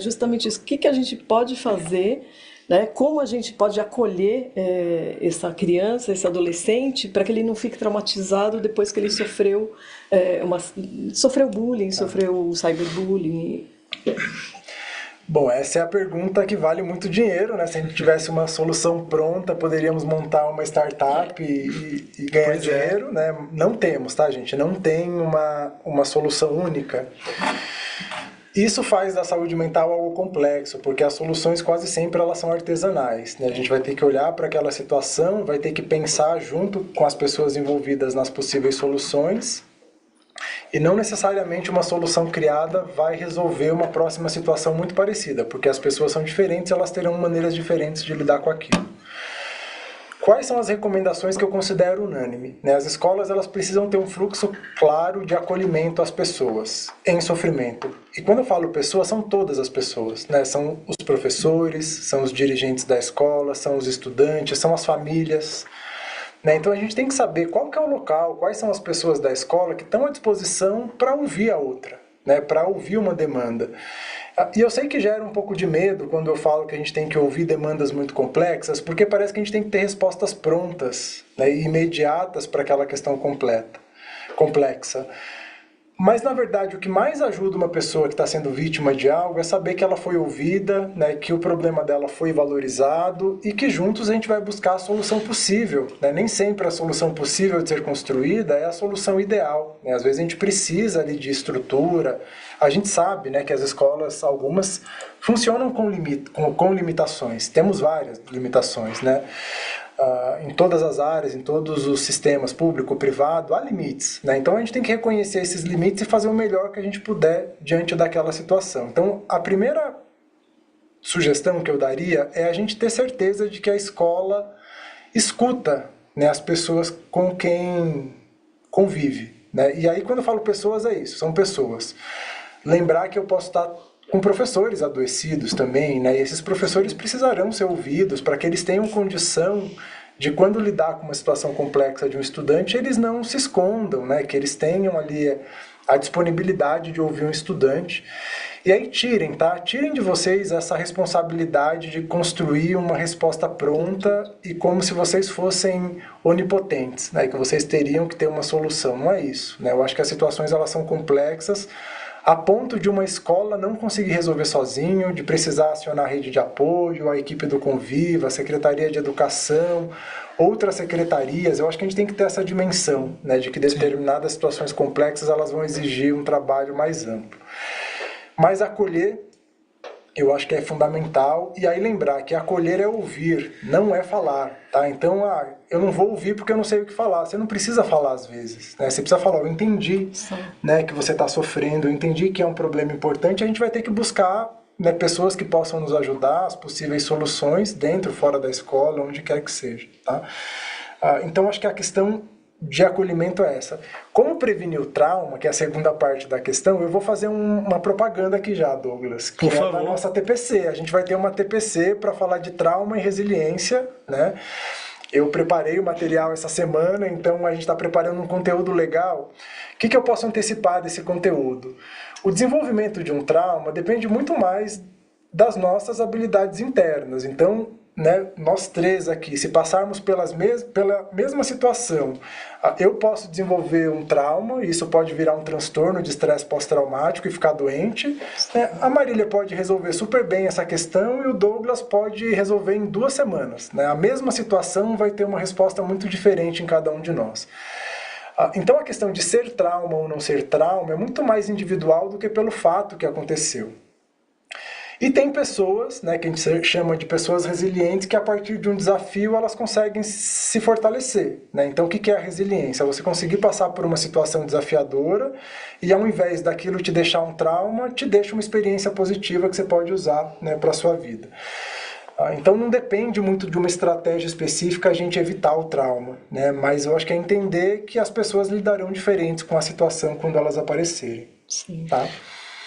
justamente isso. O que a gente pode fazer, né? Como a gente pode acolher essa criança, esse adolescente, para que ele não fique traumatizado depois que ele sofreu bullying, sofreu cyberbullying. Bom, essa é a pergunta que vale muito dinheiro, né? Se a gente tivesse uma solução pronta, poderíamos montar uma startup e ganhar dinheiro, né? Não temos, tá, gente? Não tem uma solução única. Isso faz da saúde mental algo complexo, porque as soluções quase sempre elas são artesanais, né? A gente vai ter que olhar para aquela situação, vai ter que pensar junto com as pessoas envolvidas nas possíveis soluções, e não necessariamente uma solução criada vai resolver uma próxima situação muito parecida, porque as pessoas são diferentes e elas terão maneiras diferentes de lidar com aquilo. Quais são as recomendações que eu considero unânime? As escolas elas precisam ter um fluxo claro de acolhimento às pessoas em sofrimento. E quando eu falo pessoas, são todas as pessoas, né? São os professores, são os dirigentes da escola, são os estudantes, são as famílias. Então a gente tem que saber qual que é o local, quais são as pessoas da escola que estão à disposição para ouvir a outra, né? Para ouvir uma demanda. E eu sei que gera um pouco de medo quando eu falo que a gente tem que ouvir demandas muito complexas, porque parece que a gente tem que ter respostas prontas, né? Imediatas para aquela questão complexa. Mas, na verdade, o que mais ajuda uma pessoa que está sendo vítima de algo é saber que ela foi ouvida, né, que o problema dela foi valorizado e que juntos a gente vai buscar a solução possível, né? Nem sempre a solução possível de ser construída é a solução ideal, né? Às vezes a gente precisa ali de estrutura. A gente sabe, né, que as escolas, algumas, funcionam com limitações. Temos várias limitações, né? Em todas as áreas, em todos os sistemas, público, privado, há limites, né? Então a gente tem que reconhecer esses limites e fazer o melhor que a gente puder diante daquela situação. Então a primeira sugestão que eu daria é a gente ter certeza de que a escola escuta, né, as pessoas com quem convive, né? E aí quando eu falo pessoas é isso, são pessoas. Lembrar que eu posso estar com professores adoecidos também, né? E esses professores precisarão ser ouvidos para que eles tenham condição de, quando lidar com uma situação complexa de um estudante, eles não se escondam, né? Que eles tenham ali a disponibilidade de ouvir um estudante. E aí tirem, tá? Tirem de vocês essa responsabilidade de construir uma resposta pronta e como se vocês fossem onipotentes, né? Que vocês teriam que ter uma solução. Não é isso, né? Eu acho que as situações elas são complexas, a ponto de uma escola não conseguir resolver sozinho, de precisar acionar a rede de apoio, a equipe do Conviva, a Secretaria de Educação, outras secretarias. Eu acho que a gente tem que ter essa dimensão, né, de que determinadas situações complexas elas vão exigir um trabalho mais amplo. Mas acolher, eu acho que é fundamental. E aí lembrar que acolher é ouvir, não é falar, tá? Então, eu não vou ouvir porque eu não sei o que falar. Você não precisa falar às vezes, né? Você precisa falar, eu entendi, né, que você está sofrendo, eu entendi que é um problema importante. A gente vai ter que buscar, né, pessoas que possam nos ajudar, as possíveis soluções, dentro, fora da escola, onde quer que seja, tá? Então, acho que a questão de acolhimento é essa. Como prevenir o trauma, que é a segunda parte da questão, eu vou fazer uma propaganda aqui já, Douglas, que é da nossa TPC. A gente vai ter uma TPC para falar de trauma e resiliência, né? Eu preparei o material essa semana, então a gente está preparando um conteúdo legal. O que eu posso antecipar desse conteúdo? O desenvolvimento de um trauma depende muito mais das nossas habilidades internas. Então, né, nós três aqui, se passarmos pela mesma situação, eu posso desenvolver um trauma, e isso pode virar um transtorno de estresse pós-traumático e ficar doente. A Marília pode resolver super bem essa questão e o Douglas pode resolver em 2 semanas. Né? A mesma situação vai ter uma resposta muito diferente em cada um de nós. Então a questão de ser trauma ou não ser trauma é muito mais individual do que pelo fato que aconteceu. E tem pessoas, né, que a gente chama de pessoas resilientes, que a partir de um desafio elas conseguem se fortalecer. Né? Então o que é a resiliência? Você conseguir passar por uma situação desafiadora e ao invés daquilo te deixar um trauma, te deixa uma experiência positiva que você pode usar, né, para a sua vida. Então não depende muito de uma estratégia específica a gente evitar o trauma, né? Mas eu acho que é entender que as pessoas lidarão diferentes com a situação quando elas aparecerem. Sim. Tá?